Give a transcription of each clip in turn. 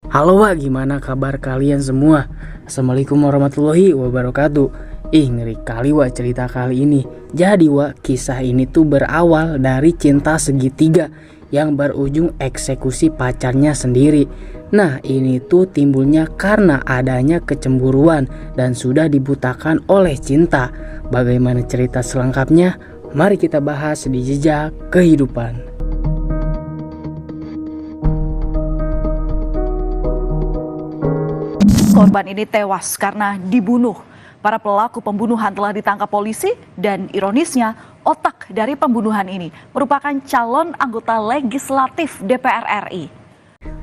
Halo Wak, gimana kabar kalian semua? Assalamualaikum warahmatullahi wabarakatuh. Ngeri kali Wak cerita kali ini. Jadi Wak, kisah ini tuh berawal dari cinta segitiga yang berujung eksekusi pacarnya sendiri. Nah, ini tuh timbulnya karena adanya kecemburuan dan sudah dibutakan oleh cinta. Bagaimana cerita selengkapnya? Mari kita bahas di Jejak Kehidupan. Korban ini tewas karena dibunuh. Para pelaku pembunuhan telah ditangkap polisi dan ironisnya otak dari pembunuhan ini merupakan calon anggota legislatif DPR RI.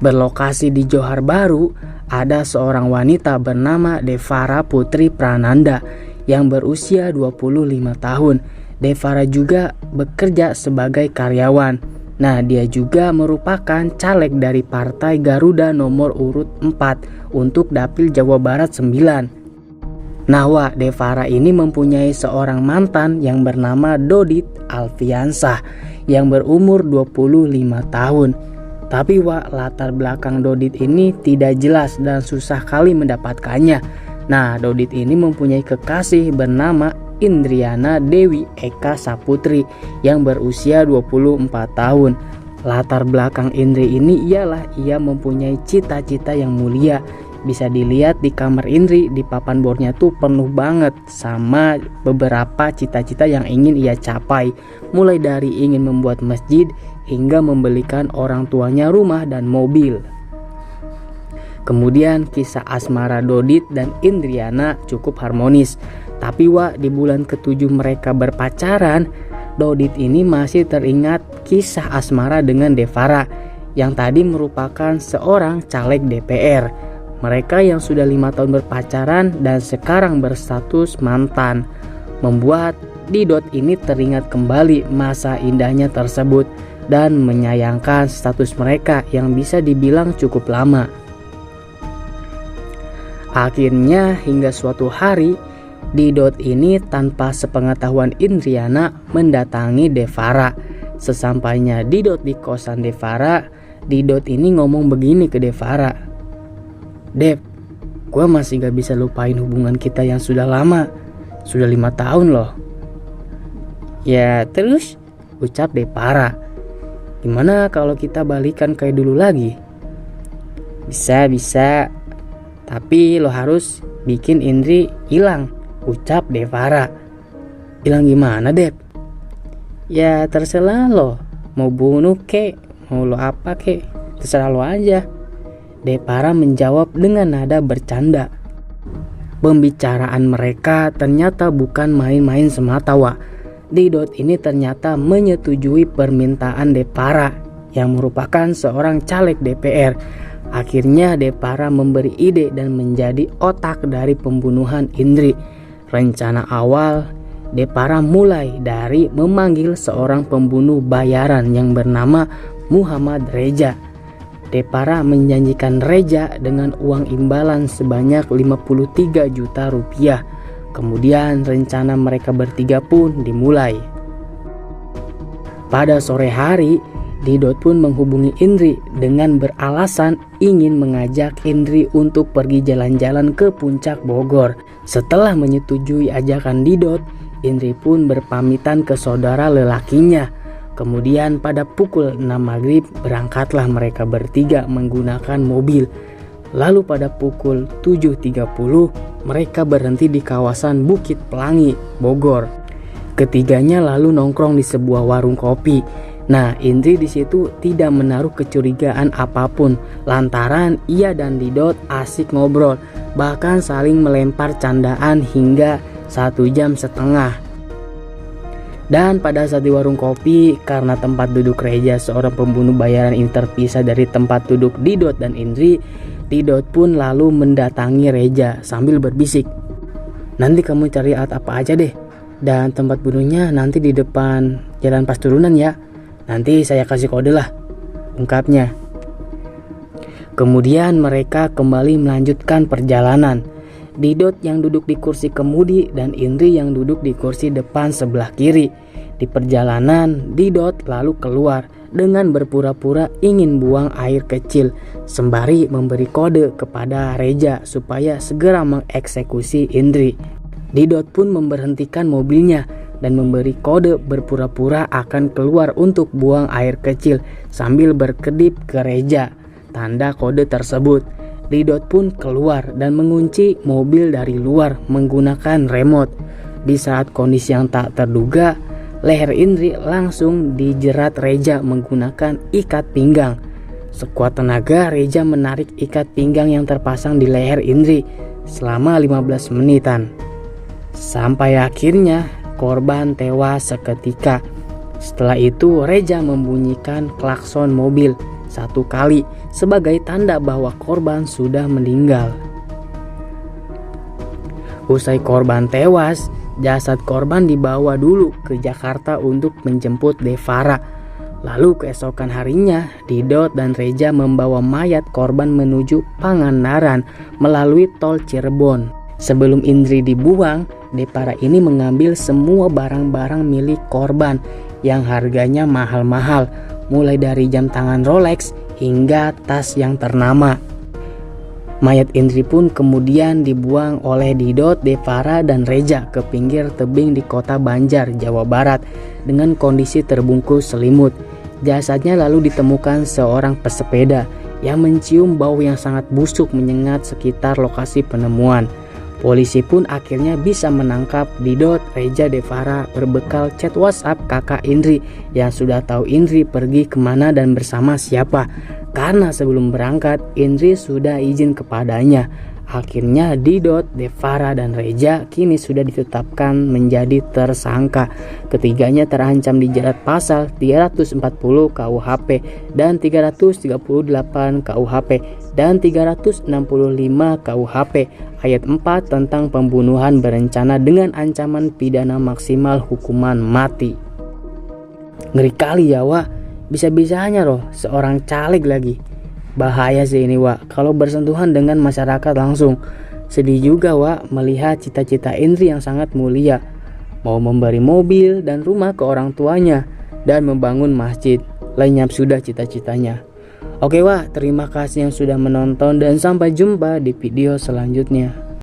Berlokasi di Johar Baru, ada seorang wanita bernama Devara Putri Prananda yang berusia 25 tahun. Devara juga bekerja sebagai karyawan. Nah, dia juga merupakan caleg dari Partai Garuda nomor urut 4 untuk Dapil Jawa Barat 9. Nah, Wak, Devara ini mempunyai seorang mantan yang bernama Dodit Alfiansah yang berumur 25 tahun. Tapi Wak, latar belakang Dodit ini tidak jelas dan susah kali mendapatkannya. Nah, Dodit ini mempunyai kekasih bernama Indriana Dewi Eka Saputri yang berusia 24 tahun. Latar belakang Indri ini ialah ia mempunyai cita-cita yang mulia. Bisa dilihat di kamar Indri, di papan bornya tuh penuh banget sama beberapa cita-cita yang ingin ia capai. Mulai dari ingin membuat masjid hingga membelikan orang tuanya rumah dan mobil. Kemudian kisah asmara Dodit dan Indriana cukup harmonis. Tapi Wak, di bulan ke-7 mereka berpacaran, Dodit ini masih teringat kisah asmara dengan Devara yang tadi merupakan seorang caleg DPR. Mereka yang sudah 5 tahun berpacaran dan sekarang berstatus mantan, membuat Didot ini teringat kembali masa indahnya tersebut dan menyayangkan status mereka yang bisa dibilang cukup lama. Akhirnya hingga suatu hari Didot ini tanpa sepengetahuan Indriana mendatangi Devara. Sesampainya Didot di kosan Devara, Didot ini ngomong begini ke Devara. "Dev, gue masih gak bisa lupain hubungan kita yang sudah lama. Sudah 5 tahun loh." "Ya terus?" ucap Devara. "Gimana kalau kita balikan kayak dulu lagi?" Bisa. Tapi lo harus bikin Indri hilang," ucap Devara. "Hilang gimana, Dev?" "Ya terserah lo, mau bunuh kek, mau lo apa kek, terserah lo aja," Devara menjawab dengan nada bercanda. Pembicaraan mereka ternyata bukan main-main semata, Wak. Didot ini ternyata menyetujui permintaan Devara yang merupakan seorang caleg DPR. Akhirnya Devara memberi ide dan menjadi otak dari pembunuhan Indri. Rencana awal Devara mulai dari memanggil seorang pembunuh bayaran yang bernama Muhammad Reza. Devara menjanjikan Reza dengan uang imbalan sebanyak 53 juta rupiah. Kemudian rencana mereka bertiga pun dimulai. Pada sore hari, Didot pun menghubungi Indri dengan beralasan ingin mengajak Indri untuk pergi jalan-jalan ke Puncak Bogor. Setelah menyetujui ajakan Didot, Indri pun berpamitan ke saudara lelakinya. Kemudian pada pukul 6 maghrib berangkatlah mereka bertiga menggunakan mobil. Lalu pada pukul 7.30 mereka berhenti di kawasan Bukit Pelangi, Bogor. Ketiganya lalu nongkrong di sebuah warung kopi. Nah, Indri di situ tidak menaruh kecurigaan apapun lantaran ia dan Didot asik ngobrol, bahkan saling melempar candaan hingga 1,5 jam. Dan pada saat di warung kopi, karena tempat duduk Reza seorang pembunuh bayaran ini terpisah dari tempat duduk Didot dan Indri, Didot pun lalu mendatangi Reza sambil berbisik, "Nanti kamu cari alat apa aja deh, dan tempat bunuhnya nanti di depan jalan pas turunan ya. Nanti saya kasih kode lah," ungkapnya. Kemudian mereka kembali melanjutkan perjalanan. Didot yang duduk di kursi kemudi dan Indri yang duduk di kursi depan sebelah kiri. Di perjalanan, Didot lalu keluar dengan berpura-pura ingin buang air kecil sembari memberi kode kepada Reja supaya segera mengeksekusi Indri. Didot pun memberhentikan mobilnya dan memberi kode berpura-pura akan keluar untuk buang air kecil sambil berkedip ke Reja. Tanda kode tersebut, Didot pun keluar dan mengunci mobil dari luar menggunakan remote. Di saat kondisi yang tak terduga, leher Indri langsung dijerat Reja menggunakan ikat pinggang. Sekuat tenaga, Reja menarik ikat pinggang yang terpasang di leher Indri selama 15 menitan. Sampai akhirnya korban tewas seketika. Setelah itu Reja membunyikan klakson mobil 1 kali sebagai tanda bahwa korban sudah meninggal. Usai korban tewas, jasad korban dibawa dulu ke Jakarta untuk menjemput Devara. Lalu keesokan harinya, Didot dan Reja membawa mayat korban menuju Pangandaran melalui tol Cirebon. Sebelum Indri dibuang, Devara ini mengambil semua barang-barang milik korban yang harganya mahal-mahal, mulai dari jam tangan Rolex hingga tas yang ternama. Mayat Indri pun kemudian dibuang oleh Didot, Devara, dan Reja ke pinggir tebing di kota Banjar, Jawa Barat dengan kondisi terbungkus selimut. Jasadnya lalu ditemukan seorang pesepeda yang mencium bau yang sangat busuk menyengat sekitar lokasi penemuan. Polisi pun akhirnya bisa menangkap Didot, Reja, Devara berbekal chat WhatsApp kakak Indri yang sudah tahu Indri pergi kemana dan bersama siapa. Karena sebelum berangkat, Indri sudah izin kepadanya. Akhirnya Didot, Devara, dan Reja kini sudah ditetapkan menjadi tersangka. Ketiganya terancam dijerat pasal 340 KUHP dan 338 KUHP dan 365 KUHP ayat 4 tentang pembunuhan berencana dengan ancaman pidana maksimal hukuman mati. Ngeri kali ya, Wak. Bisa-bisanya loh seorang caleg lagi. Bahaya sih ini, Wak, kalau bersentuhan dengan masyarakat langsung. Sedih juga, Wak, melihat cita-cita Indri yang sangat mulia, mau memberi mobil dan rumah ke orang tuanya dan membangun masjid. Lenyap sudah cita-citanya. Oke, Wak, terima kasih yang sudah menonton dan sampai jumpa di video selanjutnya.